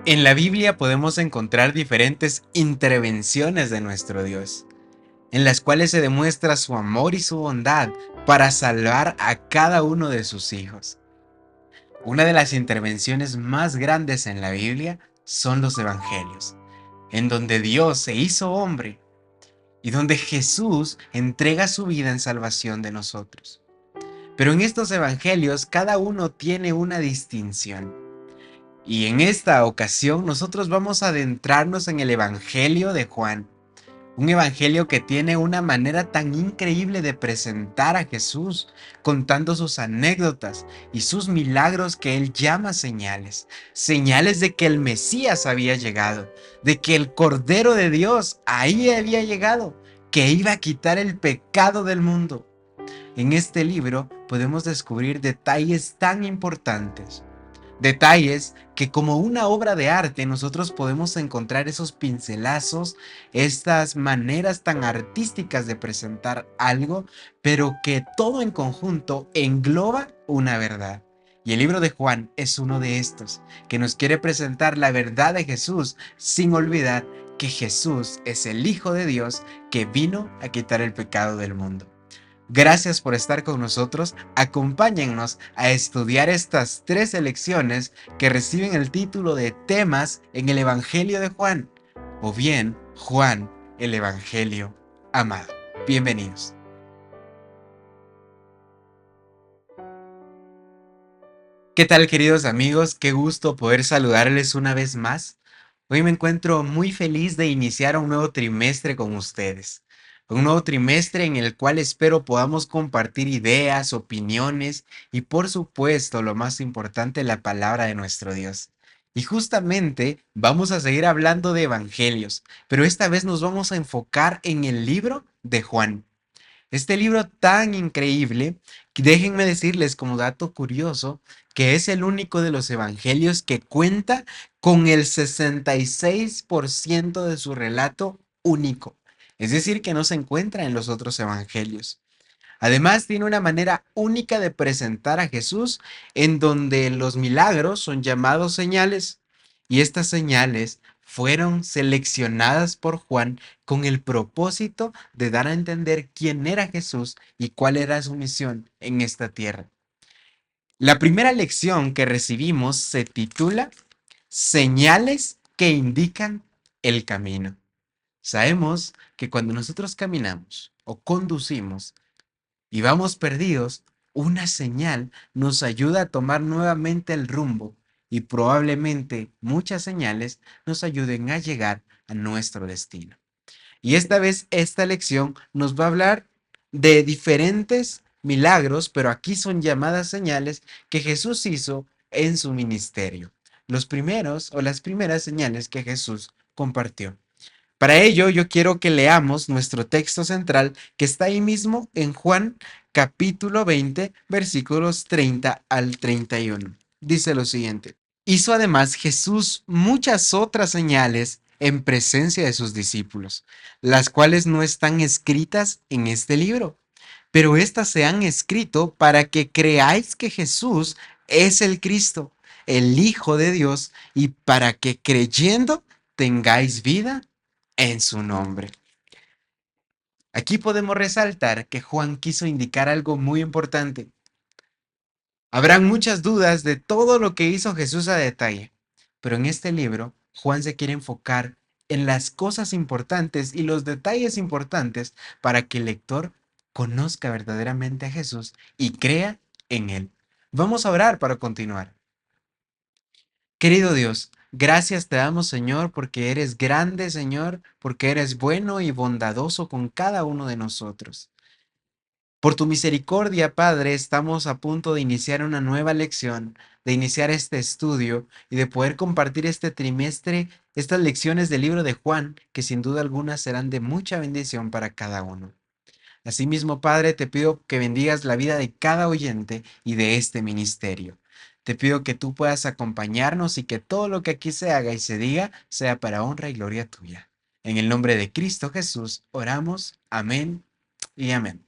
En la Biblia podemos encontrar diferentes intervenciones de nuestro Dios, en las cuales se demuestra su amor y su bondad para salvar a cada uno de sus hijos. Una de las intervenciones más grandes en la Biblia son los evangelios, en donde Dios se hizo hombre y donde Jesús entrega su vida en salvación de nosotros. Pero en estos evangelios cada uno tiene una distinción. Y en esta ocasión nosotros vamos a adentrarnos en el Evangelio de Juan. Un evangelio que tiene una manera tan increíble de presentar a Jesús, contando sus anécdotas y sus milagros que él llama señales. Señales de que el Mesías había llegado, de que el Cordero de Dios ahí había llegado, que iba a quitar el pecado del mundo. En este libro podemos descubrir detalles tan importantes. Detalles que como una obra de arte nosotros podemos encontrar esos pincelazos, estas maneras tan artísticas de presentar algo, pero que todo en conjunto engloba una verdad. Y el libro de Juan es uno de estos, que nos quiere presentar la verdad de Jesús sin olvidar que Jesús es el Hijo de Dios que vino a quitar el pecado del mundo. Gracias por estar con nosotros. Acompáñennos a estudiar estas tres lecciones que reciben el título de temas en el Evangelio de Juan, o bien Juan, el Evangelio amado. Bienvenidos. ¿Qué tal, queridos amigos? Qué gusto poder saludarles una vez más. Hoy me encuentro muy feliz de iniciar un nuevo trimestre con ustedes. Un nuevo trimestre en el cual espero podamos compartir ideas, opiniones y por supuesto, lo más importante, la palabra de nuestro Dios. Y justamente vamos a seguir hablando de evangelios, pero esta vez nos vamos a enfocar en el libro de Juan. Este libro tan increíble, que déjenme decirles como dato curioso, que es el único de los evangelios que cuenta con el 66% de su relato único. Es decir, que no se encuentra en los otros evangelios. Además, tiene una manera única de presentar a Jesús en donde los milagros son llamados señales y estas señales fueron seleccionadas por Juan con el propósito de dar a entender quién era Jesús y cuál era su misión en esta tierra. La primera lección que recibimos se titula Señales que indican el camino. Sabemos que cuando nosotros caminamos o conducimos, y vamos perdidos, una señal nos ayuda a tomar nuevamente el rumbo y probablemente muchas señales nos ayuden a llegar a nuestro destino. Y esta vez esta lección nos va a hablar de diferentes milagros, pero aquí son llamadas señales que Jesús hizo en su ministerio. Los primeros o las primeras señales que Jesús compartió. Para ello, yo quiero que leamos nuestro texto central que está ahí mismo en Juan capítulo 20, versículos 30 al 31. Dice lo siguiente. Hizo además Jesús muchas otras señales en presencia de sus discípulos, las cuales no están escritas en este libro, pero éstas se han escrito para que creáis que Jesús es el Cristo, el Hijo de Dios, y para que creyendo tengáis vida en su nombre. Aquí podemos resaltar que Juan quiso indicar algo muy importante. Habrán muchas dudas de todo lo que hizo Jesús a detalle, pero en este libro Juan se quiere enfocar en las cosas importantes y los detalles importantes para que el lector conozca verdaderamente a Jesús y crea en él. Vamos a orar para continuar. Querido Dios, gracias te damos, Señor, porque eres grande, Señor, porque eres bueno y bondadoso con cada uno de nosotros. Por tu misericordia, Padre, estamos a punto de iniciar una nueva lección, de iniciar este estudio y de poder compartir este trimestre, estas lecciones del libro de Juan, que sin duda alguna serán de mucha bendición para cada uno. Asimismo, Padre, te pido que bendigas la vida de cada oyente y de este ministerio. Te pido que tú puedas acompañarnos y que todo lo que aquí se haga y se diga sea para honra y gloria tuya. En el nombre de Cristo Jesús oramos. Amén y amén.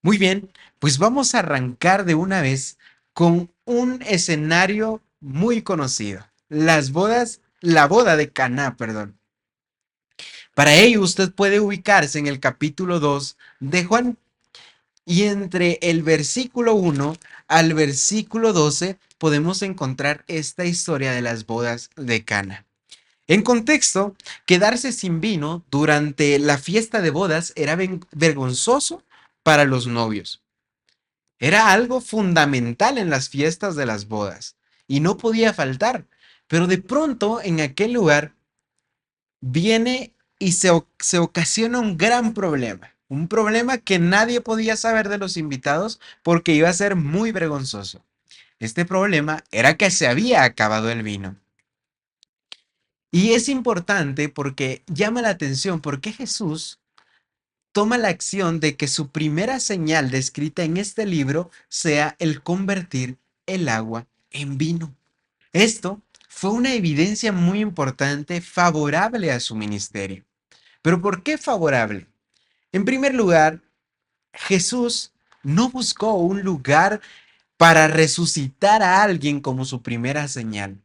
Muy bien, pues vamos a arrancar de una vez con un escenario muy conocido. la boda de Caná, perdón. Para ello usted puede ubicarse en el capítulo 2 de Juan y entre el versículo 1 al versículo 12 podemos encontrar esta historia de las bodas de Cana. En contexto, quedarse sin vino durante la fiesta de bodas era vergonzoso para los novios. Era algo fundamental en las fiestas de las bodas y no podía faltar. Pero de pronto en aquel lugar viene y se ocasiona un gran problema. Un problema que nadie podía saber de los invitados porque iba a ser muy vergonzoso. Este problema era que se había acabado el vino. Y es importante porque llama la atención porque Jesús toma la acción de que su primera señal descrita en este libro sea el convertir el agua en vino. Esto fue una evidencia muy importante favorable a su ministerio. ¿Pero por qué favorable? En primer lugar, Jesús no buscó un lugar para resucitar a alguien como su primera señal.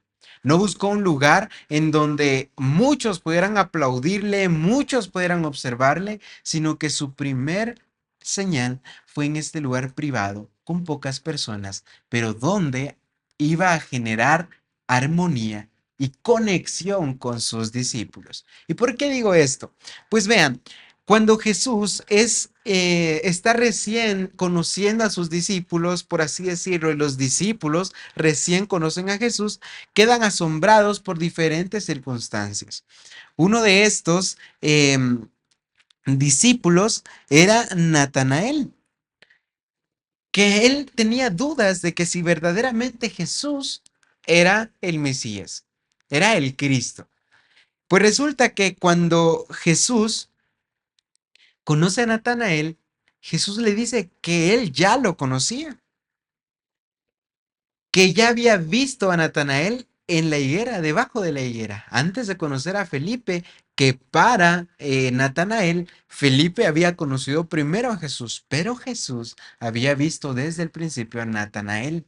No buscó un lugar en donde muchos pudieran aplaudirle, muchos pudieran observarle, sino que su primer señal fue en este lugar privado, con pocas personas, pero donde iba a generar armonía y conexión con sus discípulos. ¿Y por qué digo esto? Pues vean, cuando Jesús está recién conociendo a sus discípulos, por así decirlo, y los discípulos recién conocen a Jesús, quedan asombrados por diferentes circunstancias. Uno de estos discípulos era Natanael, que él tenía dudas de que si verdaderamente Jesús era el Mesías, era el Cristo. Pues resulta que cuando Jesús conoce a Natanael, Jesús le dice que él ya lo conocía, que ya había visto a Natanael en la higuera, debajo de la higuera, antes de conocer a Felipe, que para Natanael, Felipe había conocido primero a Jesús, pero Jesús había visto desde el principio a Natanael.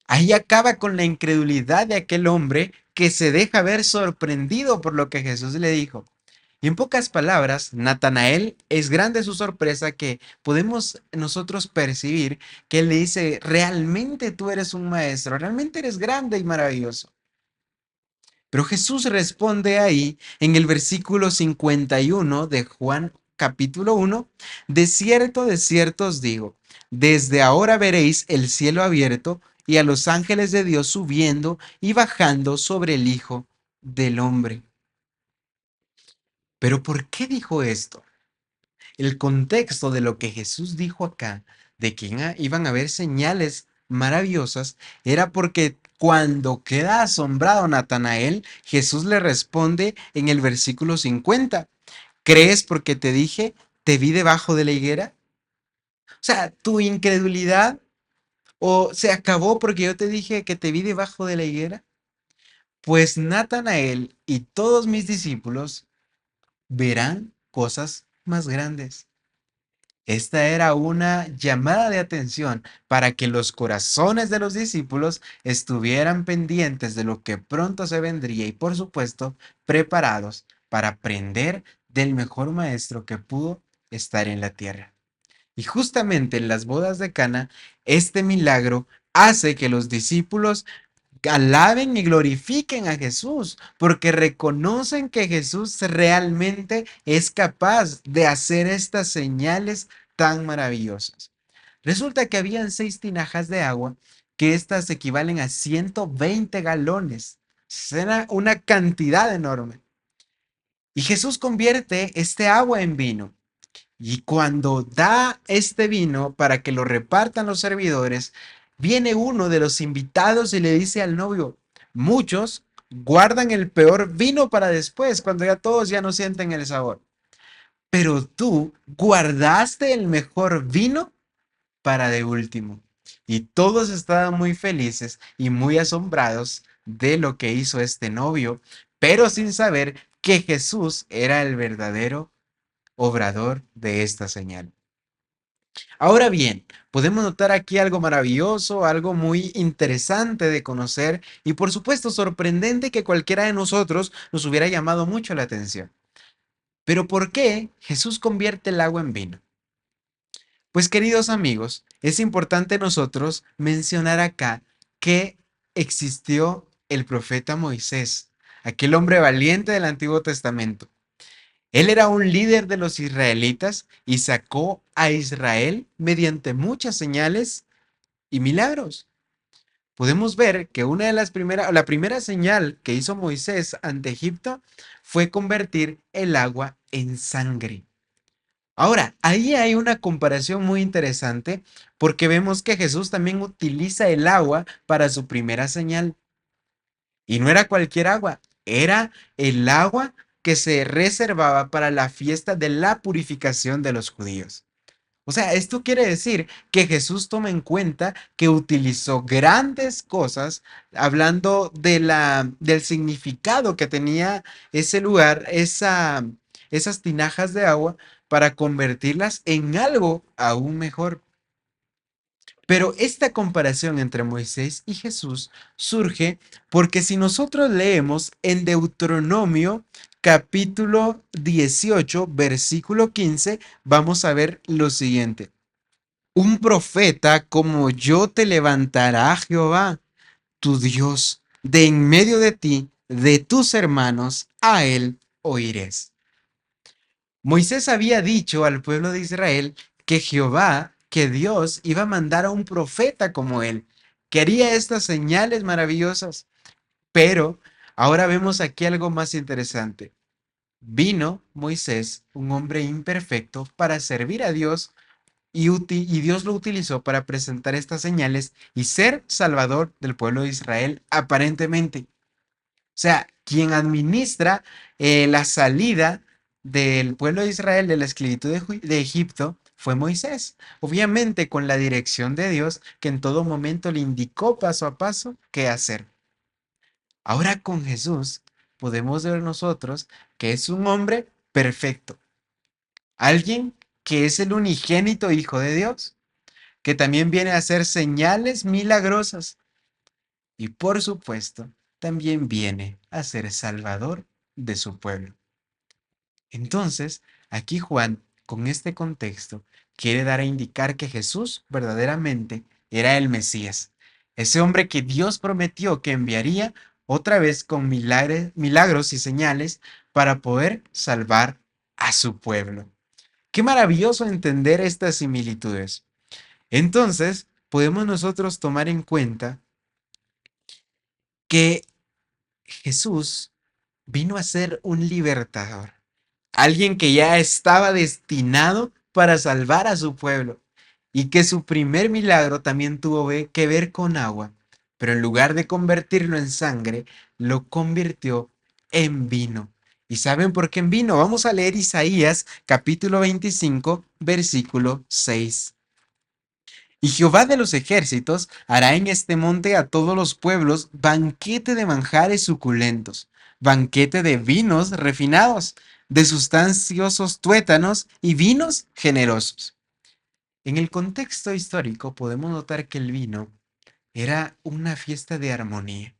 Ahí acaba con la incredulidad de aquel hombre que se deja ver sorprendido por lo que Jesús le dijo. Y en pocas palabras, Natanael es grande su sorpresa que podemos nosotros percibir que él le dice, realmente tú eres un maestro, realmente eres grande y maravilloso. Pero Jesús responde ahí en el versículo 51 de Juan capítulo 1, de cierto os digo, desde ahora veréis el cielo abierto y a los ángeles de Dios subiendo y bajando sobre el Hijo del Hombre. Pero ¿por qué dijo esto? El contexto de lo que Jesús dijo acá, de que iban a haber señales maravillosas, era porque cuando queda asombrado Natanael, Jesús le responde en el versículo 50, ¿crees porque te dije, te vi debajo de la higuera? O sea, tu incredulidad o se acabó porque yo te dije que te vi debajo de la higuera. Pues Natanael y todos mis discípulos verán cosas más grandes. Esta era una llamada de atención para que los corazones de los discípulos estuvieran pendientes de lo que pronto se vendría y por supuesto preparados para aprender del mejor maestro que pudo estar en la tierra. Y justamente en las bodas de Cana, este milagro hace que los discípulos alaben y glorifiquen a Jesús, porque reconocen que Jesús realmente es capaz de hacer estas señales tan maravillosas. Resulta que habían 6 tinajas de agua, que estas equivalen a 120 galones. Era una cantidad enorme. Y Jesús convierte este agua en vino. Y cuando da este vino para que lo repartan los servidores, viene uno de los invitados y le dice al novio, muchos guardan el peor vino para después, cuando ya todos ya no sienten el sabor. Pero tú guardaste el mejor vino para de último. Y todos estaban muy felices y muy asombrados de lo que hizo este novio, pero sin saber que Jesús era el verdadero obrador de esta señal. Ahora bien, podemos notar aquí algo maravilloso, algo muy interesante de conocer y por supuesto sorprendente que cualquiera de nosotros nos hubiera llamado mucho la atención. Pero ¿por qué Jesús convierte el agua en vino? Pues queridos amigos, es importante nosotros mencionar acá que existió el profeta Moisés, aquel hombre valiente del Antiguo Testamento. Él era un líder de los israelitas y sacó a Israel mediante muchas señales y milagros. Podemos ver que una de las primeras, la primera señal que hizo Moisés ante Egipto fue convertir el agua en sangre. Ahora, ahí hay una comparación muy interesante porque vemos que Jesús también utiliza el agua para su primera señal. Y no era cualquier agua, era el agua que se reservaba para la fiesta de la purificación de los judíos. O sea, esto quiere decir que Jesús toma en cuenta que utilizó grandes cosas, hablando del significado que tenía ese lugar, esas tinajas de agua, para convertirlas en algo aún mejor. Pero esta comparación entre Moisés y Jesús surge porque si nosotros leemos en Deuteronomio capítulo 18, versículo 15, vamos a ver lo siguiente. Un profeta como yo te levantará Jehová, tu Dios, de en medio de ti, de tus hermanos, a él oirás. Moisés había dicho al pueblo de Israel que Jehová, que Dios iba a mandar a un profeta como él, que haría estas señales maravillosas. Pero ahora vemos aquí algo más interesante. Vino Moisés, un hombre imperfecto, para servir a Dios y Dios lo utilizó para presentar estas señales y ser salvador del pueblo de Israel aparentemente. O sea, quien administra la salida del pueblo de Israel de la esclavitud de Egipto fue Moisés, obviamente con la dirección de Dios que en todo momento le indicó paso a paso qué hacer. Ahora con Jesús podemos ver nosotros que es un hombre perfecto, alguien que es el unigénito Hijo de Dios, que también viene a hacer señales milagrosas y por supuesto también viene a ser salvador de su pueblo. Entonces, aquí Juan, con este contexto, quiere dar a indicar que Jesús verdaderamente era el Mesías, ese hombre que Dios prometió que enviaría otra vez con milagros y señales para poder salvar a su pueblo. Qué maravilloso entender estas similitudes. Entonces, podemos nosotros tomar en cuenta que Jesús vino a ser un libertador, alguien que ya estaba destinado para salvar a su pueblo y que su primer milagro también tuvo que ver con agua, pero en lugar de convertirlo en sangre, lo convirtió en vino. ¿Y saben por qué en vino? Vamos a leer Isaías capítulo 25, versículo 6. Y Jehová de los ejércitos hará en este monte a todos los pueblos banquete de manjares suculentos, banquete de vinos refinados, de sustanciosos tuétanos y vinos generosos. En el contexto histórico podemos notar que el vino era una fiesta de armonía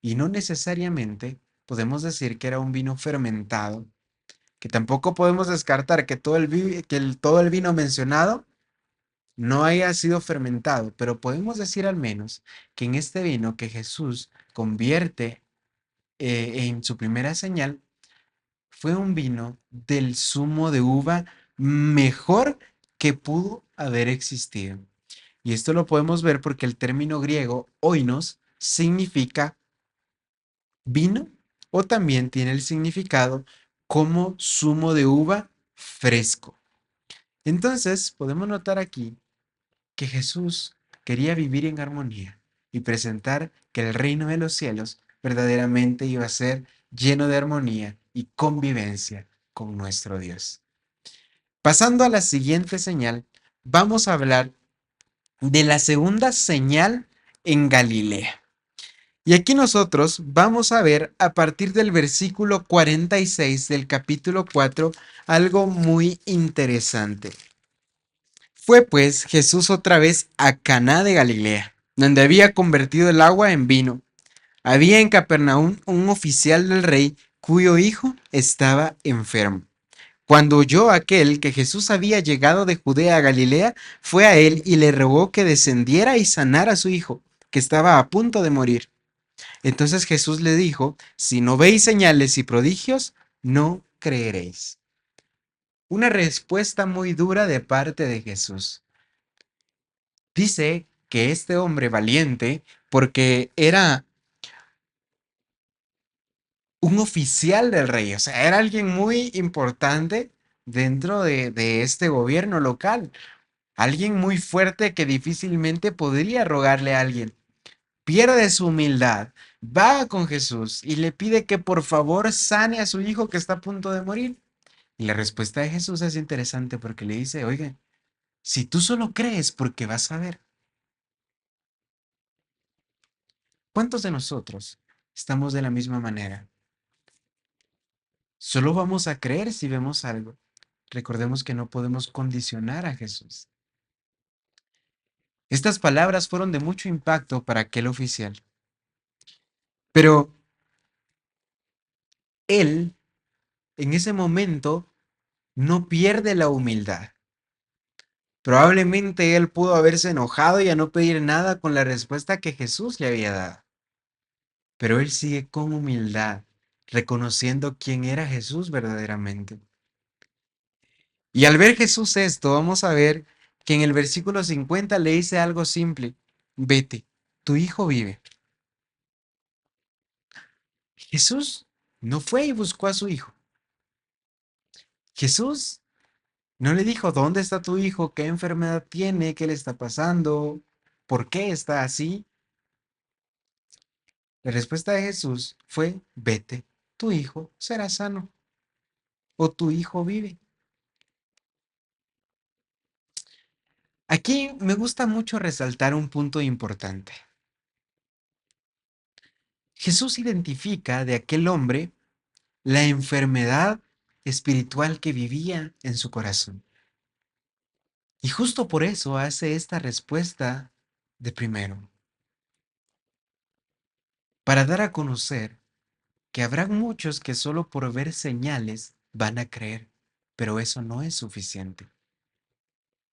y no necesariamente podemos decir que era un vino fermentado, que tampoco podemos descartar que todo el vino mencionado no haya sido fermentado, pero podemos decir al menos que en este vino que Jesús convierte en su primera señal, fue un vino del zumo de uva mejor que pudo haber existido. Y esto lo podemos ver porque el término griego oinos significa vino o también tiene el significado como zumo de uva fresco. Entonces, podemos notar aquí que Jesús quería vivir en armonía y presentar que el reino de los cielos verdaderamente iba a ser lleno de armonía y convivencia con nuestro Dios. Pasando a la siguiente señal, vamos a hablar de la segunda señal en Galilea. Y aquí nosotros vamos a ver a partir del versículo 46 del capítulo 4 algo muy interesante. Fue pues Jesús otra vez a Caná de Galilea, donde había convertido el agua en vino. Había en Capernaum un oficial del rey cuyo hijo estaba enfermo. Cuando oyó aquel que Jesús había llegado de Judea a Galilea, fue a él y le rogó que descendiera y sanara a su hijo, que estaba a punto de morir. Entonces Jesús le dijo, si no veis señales y prodigios, no creeréis. Una respuesta muy dura de parte de Jesús. Dice que este hombre valiente, porque era un oficial del rey, o sea, era alguien muy importante dentro de este gobierno local, alguien muy fuerte que difícilmente podría rogarle a alguien. Pierde su humildad, va con Jesús y le pide que por favor sane a su hijo que está a punto de morir. Y la respuesta de Jesús es interesante porque le dice, oiga, si tú solo crees porque vas a ver, ¿cuántos de nosotros estamos de la misma manera? Solo vamos a creer si vemos algo. Recordemos que no podemos condicionar a Jesús. Estas palabras fueron de mucho impacto para aquel oficial, pero él en ese momento no pierde la humildad. Probablemente él pudo haberse enojado y a no pedir nada con la respuesta que Jesús le había dado, pero él sigue con humildad, reconociendo quién era Jesús verdaderamente. Y al ver Jesús esto, vamos a ver que en el versículo 50 le dice algo simple, vete, tu hijo vive. Jesús no fue y buscó a su hijo. Jesús no le dijo, ¿dónde está tu hijo? ¿Qué enfermedad tiene? ¿Qué le está pasando? ¿Por qué está así? La respuesta de Jesús fue, vete, tu hijo será sano o tu hijo vive. Aquí me gusta mucho resaltar un punto importante. Jesús identifica de aquel hombre la enfermedad espiritual que vivía en su corazón. Y justo por eso hace esta respuesta de primero, para dar a conocer que habrá muchos que solo por ver señales van a creer, pero eso no es suficiente.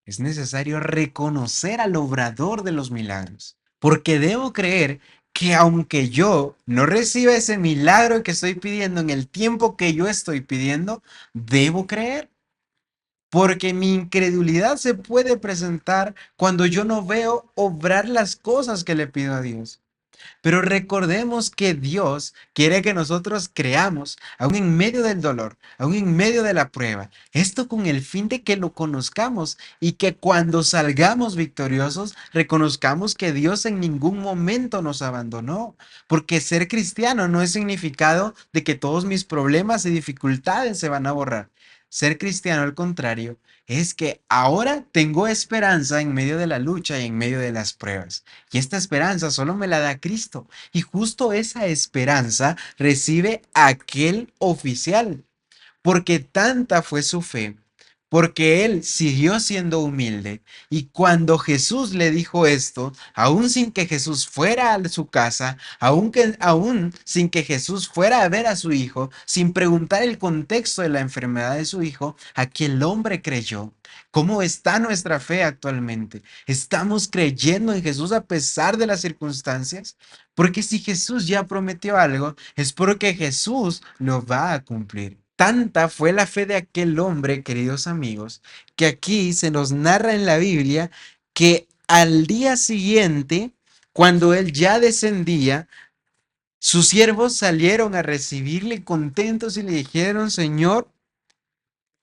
Es necesario reconocer al obrador de los milagros, porque debo creer que aunque yo no reciba ese milagro que estoy pidiendo en el tiempo que yo estoy pidiendo, debo creer. Porque mi incredulidad se puede presentar cuando yo no veo obrar las cosas que le pido a Dios. Pero recordemos que Dios quiere que nosotros creamos, aún en medio del dolor, aún en medio de la prueba. Esto con el fin de que lo conozcamos y que cuando salgamos victoriosos, reconozcamos que Dios en ningún momento nos abandonó. Porque ser cristiano no es significado de que todos mis problemas y dificultades se van a borrar. Ser cristiano, al contrario, es que ahora tengo esperanza en medio de la lucha y en medio de las pruebas. Y esta esperanza solo me la da Cristo. Y justo esa esperanza recibe aquel oficial, porque tanta fue su fe, porque él siguió siendo humilde. Y cuando Jesús le dijo esto, aún sin que Jesús fuera a su casa, aún sin que Jesús fuera a ver a su hijo, sin preguntar el contexto de la enfermedad de su hijo, aquel hombre creyó. ¿Cómo está nuestra fe actualmente? ¿Estamos creyendo en Jesús a pesar de las circunstancias? Porque si Jesús ya prometió algo, es porque Jesús lo va a cumplir. Tanta fue la fe de aquel hombre, queridos amigos, que aquí se nos narra en la Biblia que al día siguiente, cuando él ya descendía, sus siervos salieron a recibirle contentos y le dijeron, Señor,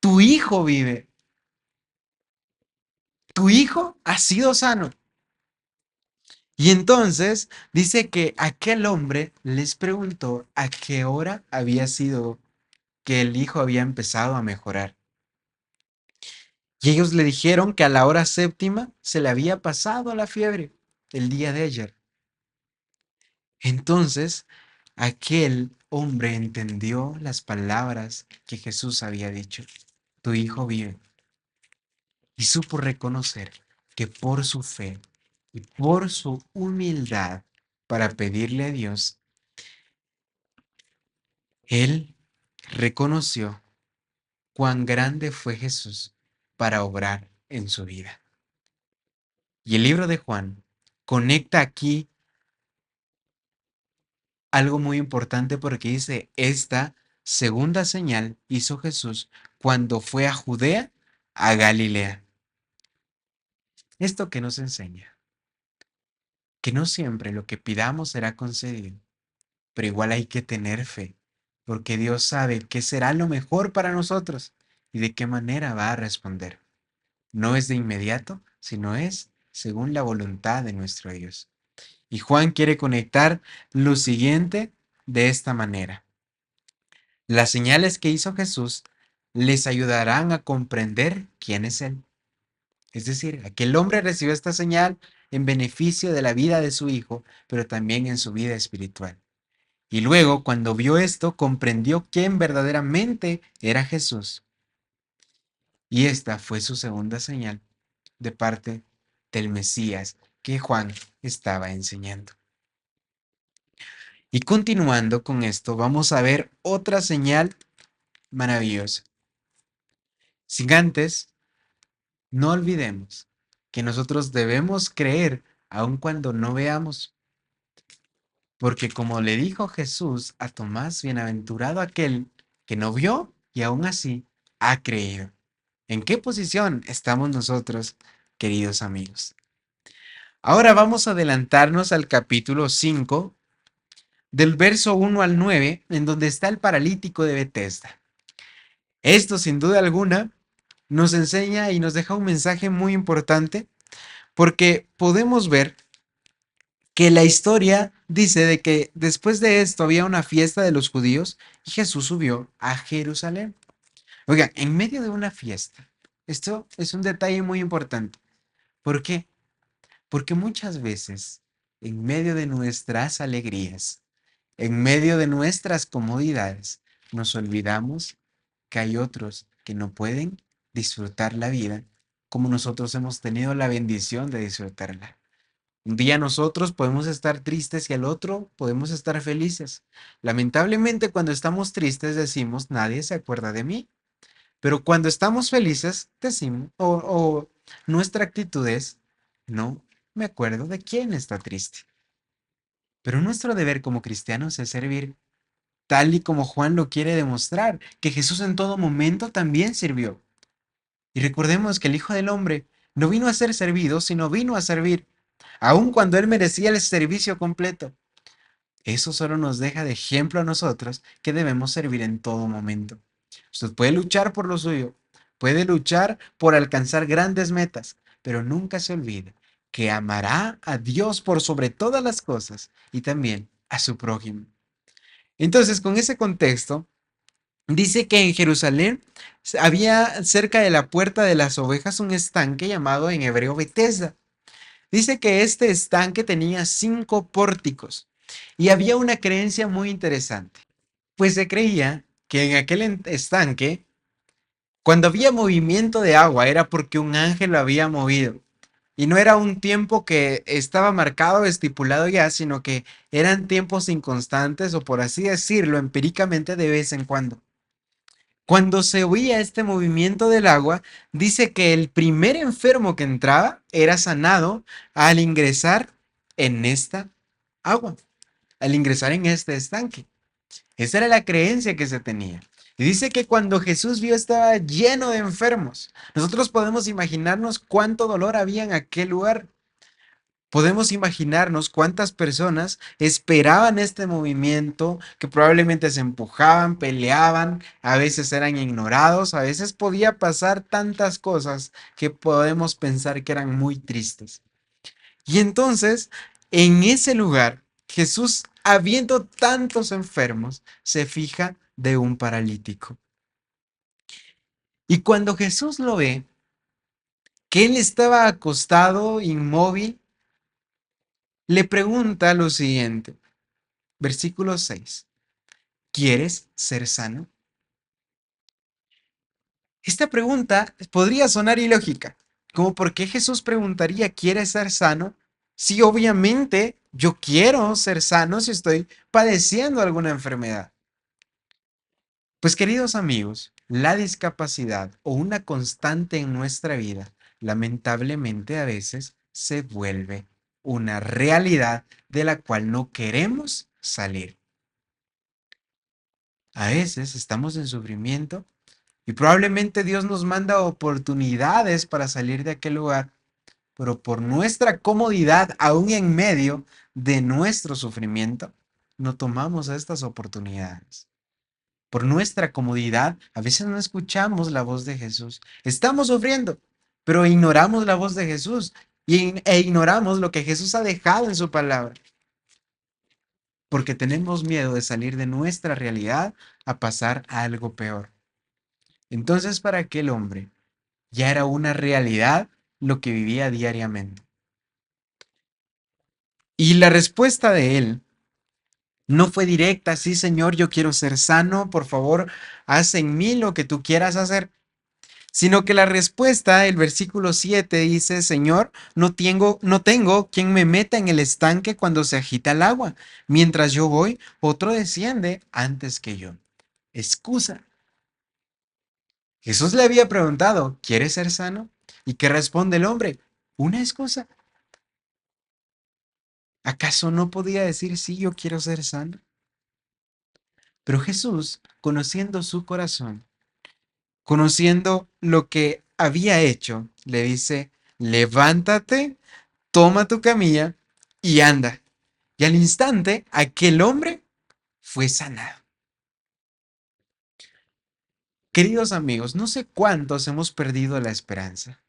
tu hijo vive, tu hijo ha sido sano. Y entonces dice que aquel hombre les preguntó a qué hora había sido que el hijo había empezado a mejorar. Y ellos le dijeron que a la hora séptima se le había pasado la fiebre el día de ayer. Entonces aquel hombre entendió las palabras que Jesús había dicho. Tu hijo vive. y supo reconocer que por su fe y por su humildad para pedirle a Dios, él reconoció cuán grande fue Jesús para obrar en su vida. Y el libro de Juan conecta aquí algo muy importante porque dice, esta segunda señal hizo Jesús cuando fue a Judea, a Galilea. ¿Esto que nos enseña? Que no siempre lo que pidamos será concedido, pero igual hay que tener fe, porque Dios sabe qué será lo mejor para nosotros y de qué manera va a responder. No es de inmediato, sino es según la voluntad de nuestro Dios. Y Juan quiere conectar lo siguiente de esta manera. Las señales que hizo Jesús les ayudarán a comprender quién es Él. Es decir, aquel hombre recibió esta señal en beneficio de la vida de su hijo, pero también en su vida espiritual. Y luego, cuando vio esto, comprendió quién verdaderamente era Jesús. Y esta fue su segunda señal de parte del Mesías que Juan estaba enseñando. Y continuando con esto, vamos a ver otra señal maravillosa. Sin antes, no olvidemos que nosotros debemos creer aun cuando no veamos, porque como le dijo Jesús a Tomás, bienaventurado aquel que no vio y aún así ha creído. ¿En qué posición estamos nosotros, queridos amigos? Ahora vamos a adelantarnos al capítulo 5, del verso 1 al 9, en donde está el paralítico de Betesda. Esto, sin duda alguna, nos enseña y nos deja un mensaje muy importante, porque podemos ver que la historia dice de que después de esto había una fiesta de los judíos y Jesús subió a Jerusalén. Oigan, en medio de una fiesta, esto es un detalle muy importante. ¿Por qué? Porque muchas veces, en medio de nuestras alegrías, en medio de nuestras comodidades, nos olvidamos que hay otros que no pueden disfrutar la vida como nosotros hemos tenido la bendición de disfrutarla. Un día nosotros podemos estar tristes y al otro podemos estar felices. Lamentablemente, cuando estamos tristes decimos, nadie se acuerda de mí. Pero cuando estamos felices, decimos, o nuestra actitud es, no me acuerdo de quién está triste. Pero nuestro deber como cristianos es servir, tal y como Juan lo quiere demostrar, que Jesús en todo momento también sirvió. Y recordemos que el Hijo del Hombre no vino a ser servido, sino vino a servir, aun cuando él merecía el servicio completo. Eso solo nos deja de ejemplo a nosotros que debemos servir en todo momento. Usted puede luchar por lo suyo, puede luchar por alcanzar grandes metas, pero nunca se olvide que amará a Dios por sobre todas las cosas y también a su prójimo. Entonces, con ese contexto, dice que en Jerusalén había cerca de la puerta de las ovejas un estanque llamado en hebreo Betesda. Dice que este estanque tenía 5 pórticos y había una creencia muy interesante, pues se creía que en aquel estanque, cuando había movimiento de agua, era porque un ángel lo había movido. Y no era un tiempo que estaba marcado, estipulado ya, sino que eran tiempos inconstantes o por así decirlo, empíricamente de vez en cuando. Cuando se oía este movimiento del agua, dice que el primer enfermo que entraba era sanado al ingresar en esta agua, al ingresar en este estanque. Esa era la creencia que se tenía. Y dice que cuando Jesús vio estaba lleno de enfermos. Nosotros podemos imaginarnos cuánto dolor había en aquel lugar. Podemos imaginarnos cuántas personas esperaban este movimiento, que probablemente se empujaban, peleaban, a veces eran ignorados, a veces podía pasar tantas cosas que podemos pensar que eran muy tristes. Y entonces, en ese lugar, Jesús, habiendo tantos enfermos, se fija de un paralítico. Y cuando Jesús lo ve, que él estaba acostado, inmóvil, le pregunta lo siguiente, versículo 6. ¿Quieres ser sano? Esta pregunta podría sonar ilógica, Como por qué Jesús preguntaría, ¿quieres ser sano? Si obviamente yo quiero ser sano si estoy padeciendo alguna enfermedad. Pues queridos amigos, la discapacidad o una constante en nuestra vida, lamentablemente a veces se vuelve una realidad de la cual no queremos salir. A veces estamos en sufrimiento y probablemente Dios nos manda oportunidades para salir de aquel lugar, pero por nuestra comodidad, aún en medio de nuestro sufrimiento, no tomamos estas oportunidades. Por nuestra comodidad, a veces no escuchamos la voz de Jesús. Estamos sufriendo, pero ignoramos la voz de Jesús e ignoramos lo que Jesús ha dejado en su palabra, porque tenemos miedo de salir de nuestra realidad a pasar a algo peor. Entonces, para aquel hombre, ya era una realidad lo que vivía diariamente. Y la respuesta de él no fue directa, sí, Señor, yo quiero ser sano, por favor, haz en mí lo que tú quieras hacer. Sino que la respuesta, el versículo 7 dice, Señor, no tengo quien me meta en el estanque cuando se agita el agua. Mientras yo voy, otro desciende antes que yo. Excusa. Jesús le había preguntado, ¿quieres ser sano? ¿Y qué responde el hombre? Una excusa. ¿Acaso no podía decir, sí, yo quiero ser sano? Pero Jesús, conociendo su corazón, conociendo lo que había hecho, le dice, levántate, toma tu camilla y anda. Y al instante, aquel hombre fue sanado. Queridos amigos, no sé cuántos hemos perdido la esperanza.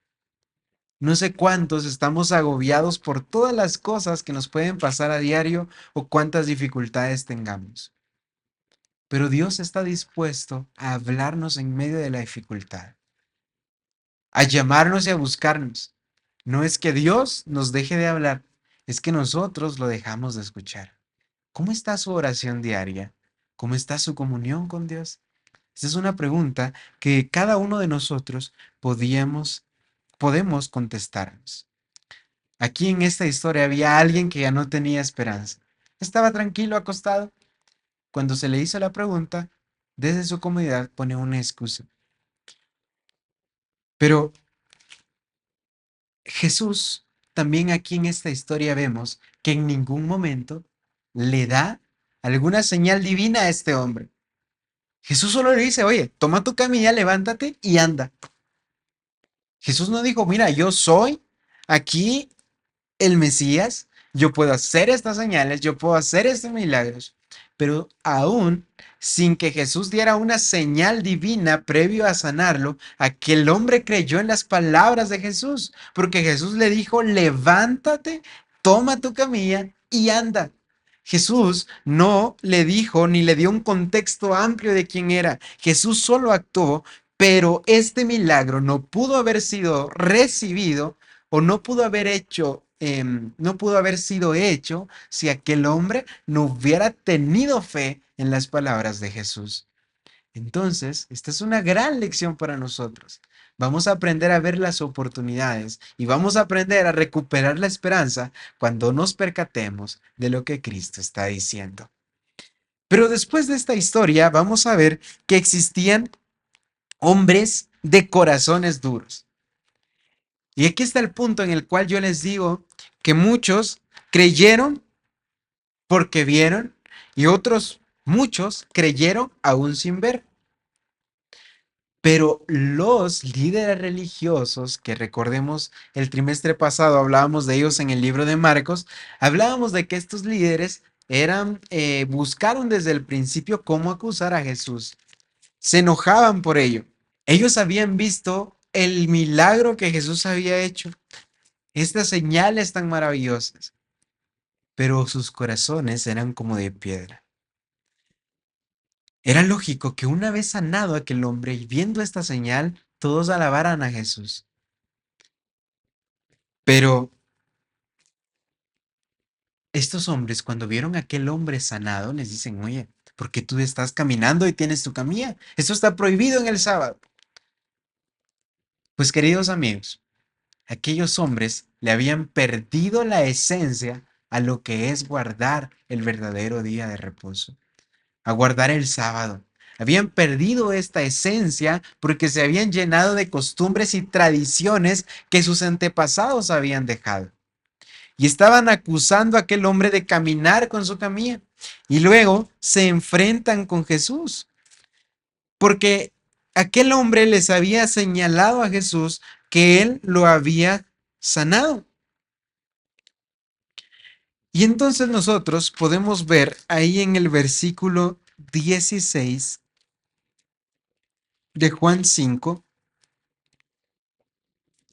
No sé cuántos estamos agobiados por todas las cosas que nos pueden pasar a diario o cuántas dificultades tengamos. Pero Dios está dispuesto a hablarnos en medio de la dificultad, a llamarnos y a buscarnos. No es que Dios nos deje de hablar, es que nosotros lo dejamos de escuchar. ¿Cómo está su oración diaria? ¿Cómo está su comunión con Dios? Esa es una pregunta que cada uno de nosotros podemos contestarnos. Aquí en esta historia había alguien que ya no tenía esperanza. Estaba tranquilo acostado. Cuando se le hizo la pregunta, desde su comodidad pone una excusa. Pero Jesús, también aquí en esta historia vemos que en ningún momento le da alguna señal divina a este hombre. Jesús solo le dice, oye, toma tu camilla, levántate y anda. Jesús no dijo, mira, yo soy aquí el Mesías, yo puedo hacer estas señales, yo puedo hacer estos milagros, pero aún sin que Jesús diera una señal divina previo a sanarlo, aquel hombre creyó en las palabras de Jesús, porque Jesús le dijo, levántate, toma tu camilla y anda. Jesús no le dijo ni le dio un contexto amplio de quién era. Jesús solo actuó, pero este milagro no pudo haber sido recibido o no pudo haber hecho, no pudo haber sido hecho si aquel hombre no hubiera tenido fe en las palabras de Jesús. Entonces, esta es una gran lección para nosotros. Vamos a aprender a ver las oportunidades y vamos a aprender a recuperar la esperanza cuando nos percatemos de lo que Cristo está diciendo. Pero después de esta historia, vamos a ver que existían hombres de corazones duros. Y aquí está el punto en el cual yo les digo que muchos creyeron porque vieron y otros, muchos, creyeron aún sin ver. Pero los líderes religiosos, que recordemos el trimestre pasado hablábamos de ellos en el libro de Marcos, hablábamos de que estos líderes buscaron desde el principio cómo acusar a Jesús. Se enojaban por ello. Ellos habían visto el milagro que Jesús había hecho, estas señales tan maravillosas, pero sus corazones eran como de piedra. Era lógico que una vez sanado aquel hombre y viendo esta señal, todos alabaran a Jesús. Pero estos hombres, cuando vieron a aquel hombre sanado, les dicen, oye, ¿por qué tú estás caminando y tienes tu camilla? Eso está prohibido en el sábado. Pues queridos amigos, Aquellos hombres le habían perdido la esencia a lo que es guardar el verdadero día de reposo, a guardar el sábado. Habían perdido esta esencia porque se habían llenado de costumbres y tradiciones que sus antepasados habían dejado. Y estaban acusando a aquel hombre de caminar con su camilla. Y luego se enfrentan con Jesús, porque aquel hombre les había señalado a Jesús que él lo había sanado. Y entonces nosotros podemos ver ahí en el versículo 16 de Juan 5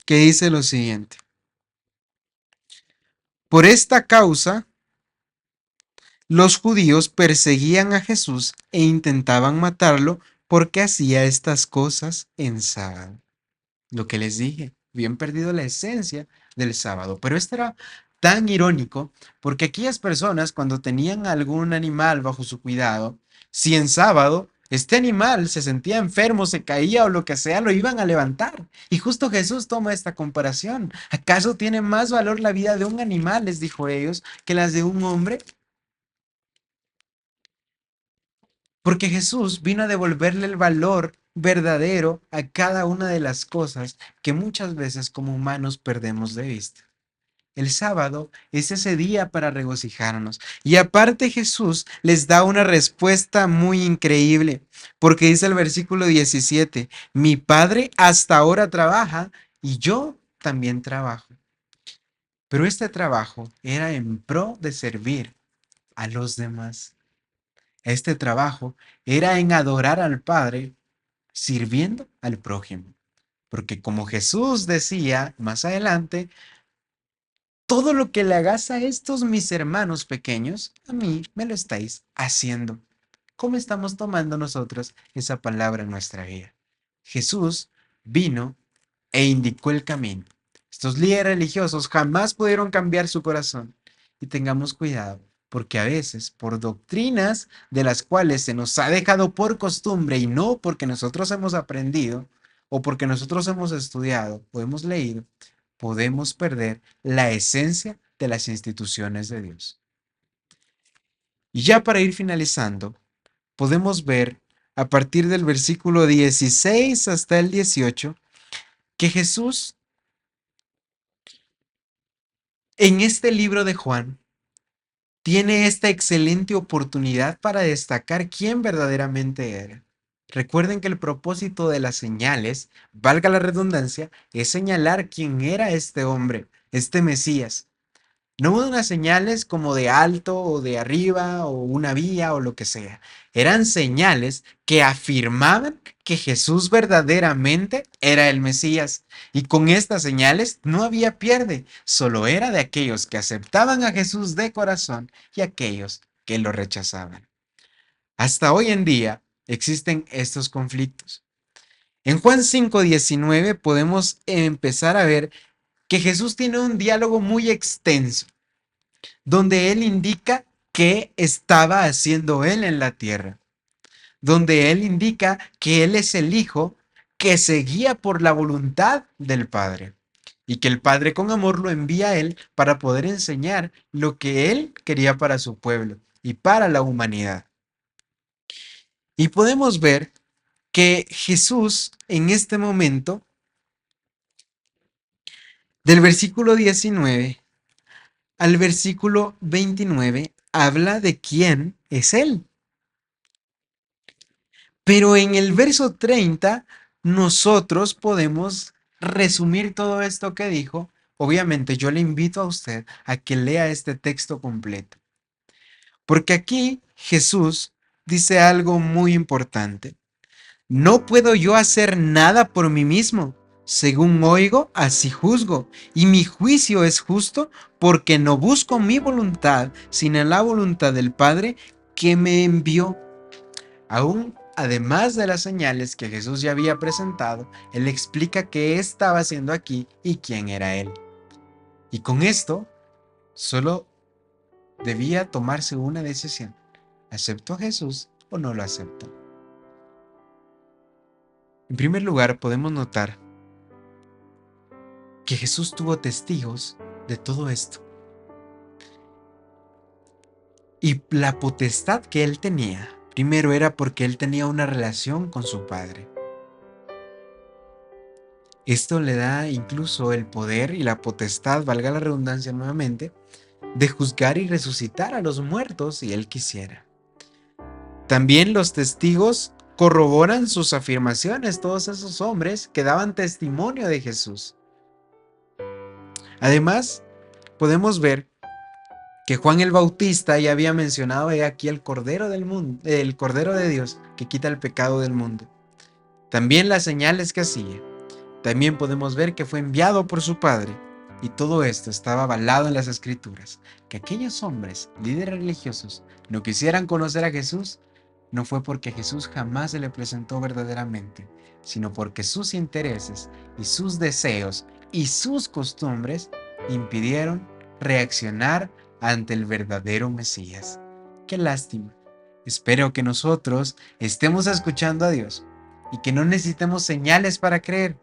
que dice lo siguiente: por esta causa los judíos perseguían a Jesús e intentaban matarlo porque hacía estas cosas en sábado. Lo que les dije, habían perdido la esencia del sábado. Pero esto era tan irónico porque aquellas personas cuando tenían algún animal bajo su cuidado, si en sábado este animal se sentía enfermo, se caía o lo que sea, lo iban a levantar. Y justo Jesús toma esta comparación. ¿Acaso tiene más valor la vida de un animal, les dijo ellos, que las de un hombre? Porque Jesús vino a devolverle el valor verdadero a cada una de las cosas que muchas veces como humanos perdemos de vista. El sábado es ese día para regocijarnos. Y aparte Jesús les da una respuesta muy increíble, porque dice el versículo 17, mi Padre hasta ahora trabaja y yo también trabajo. Pero este trabajo era en pro de servir a los demás. Este trabajo era en adorar al Padre sirviendo al prójimo. Porque como Jesús decía más adelante, todo lo que le hagas a estos mis hermanos pequeños, a mí me lo estáis haciendo. ¿Cómo estamos tomando nosotros esa palabra en nuestra vida? Jesús vino e indicó el camino. Estos líderes religiosos jamás pudieron cambiar su corazón. Y tengamos cuidado, porque a veces por doctrinas de las cuales se nos ha dejado por costumbre y no porque nosotros hemos aprendido o porque nosotros hemos estudiado o hemos leído, podemos perder la esencia de las instituciones de Dios. Y ya para ir finalizando, podemos ver a partir del versículo 16 hasta el 18 que Jesús en este libro de Juan tiene esta excelente oportunidad para destacar quién verdaderamente era. Recuerden que el propósito de las señales, valga la redundancia, es señalar quién era este hombre, este Mesías. No unas señales como de alto o de arriba o una vía o lo que sea. Eran señales que afirmaban que Jesús verdaderamente era el Mesías. Y con estas señales no había pierde, solo era de aquellos que aceptaban a Jesús de corazón y aquellos que lo rechazaban. Hasta hoy en día existen estos conflictos. En Juan 5:19 podemos empezar a ver que Jesús tiene un diálogo muy extenso donde él indica qué estaba haciendo él en la tierra, donde él indica que él es el Hijo que se guía por la voluntad del Padre y que el Padre con amor lo envía a él para poder enseñar lo que él quería para su pueblo y para la humanidad. Y podemos ver que Jesús en este momento, del versículo 19 al versículo 29, habla de quién es él. Pero en el verso 30 nosotros podemos resumir todo esto que dijo. Obviamente yo le invito a usted a que lea este texto completo. Porque aquí Jesús dice algo muy importante. No puedo yo hacer nada por mí mismo. Según oigo, así juzgo. Y mi juicio es justo porque no busco mi voluntad, sino la voluntad del Padre que me envió. Aún además de las señales que Jesús ya había presentado, él explica qué estaba haciendo aquí y quién era él. Y con esto, solo debía tomarse una decisión. ¿Aceptó a Jesús o no lo aceptó? En primer lugar, podemos notar que Jesús tuvo testigos de todo esto. Y la potestad que él tenía, primero era porque él tenía una relación con su Padre. Esto le da incluso el poder y la potestad, valga la redundancia nuevamente, de juzgar y resucitar a los muertos si él quisiera. También los testigos corroboran sus afirmaciones, todos esos hombres que daban testimonio de Jesús. Además, podemos ver que Juan el Bautista ya había mencionado aquí el Cordero del mundo, el Cordero de Dios que quita el pecado del mundo. También las señales que hacía. También podemos ver que fue enviado por su Padre. Y todo esto estaba avalado en las Escrituras. Que aquellos hombres, líderes religiosos, no quisieran conocer a Jesús, no fue porque Jesús jamás se le presentó verdaderamente, sino porque sus intereses y sus deseos y sus costumbres impidieron reaccionar ante el verdadero Mesías. Qué lástima. Espero que nosotros estemos escuchando a Dios y que no necesitemos señales para creer,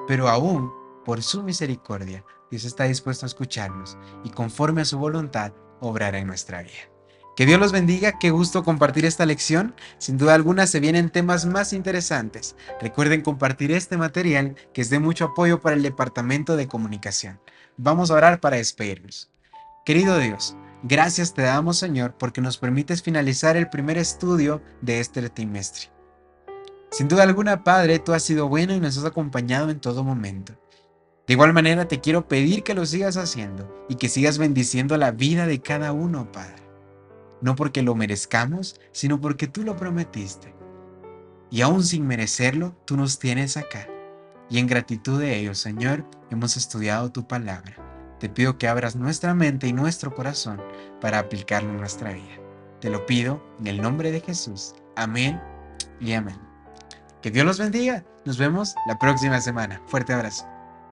pero aún por su misericordia, Dios está dispuesto a escucharnos y conforme a su voluntad, obrar en nuestra vida. Que Dios los bendiga, qué gusto compartir esta lección. Sin duda alguna se vienen temas más interesantes. Recuerden compartir este material que es de mucho apoyo para el Departamento de Comunicación. Vamos a orar para despedirnos. Querido Dios, gracias te damos, Señor, porque nos permites finalizar el primer estudio de este trimestre. Sin duda alguna, Padre, tú has sido bueno y nos has acompañado en todo momento. De igual manera, te quiero pedir que lo sigas haciendo y que sigas bendiciendo la vida de cada uno, Padre. No porque lo merezcamos, sino porque tú lo prometiste. Y aún sin merecerlo, tú nos tienes acá. Y en gratitud de ello, Señor, hemos estudiado tu palabra. Te pido que abras nuestra mente y nuestro corazón para aplicarlo en nuestra vida. Te lo pido en el nombre de Jesús. Amén y amén. Que Dios los bendiga. Nos vemos la próxima semana. Fuerte abrazo.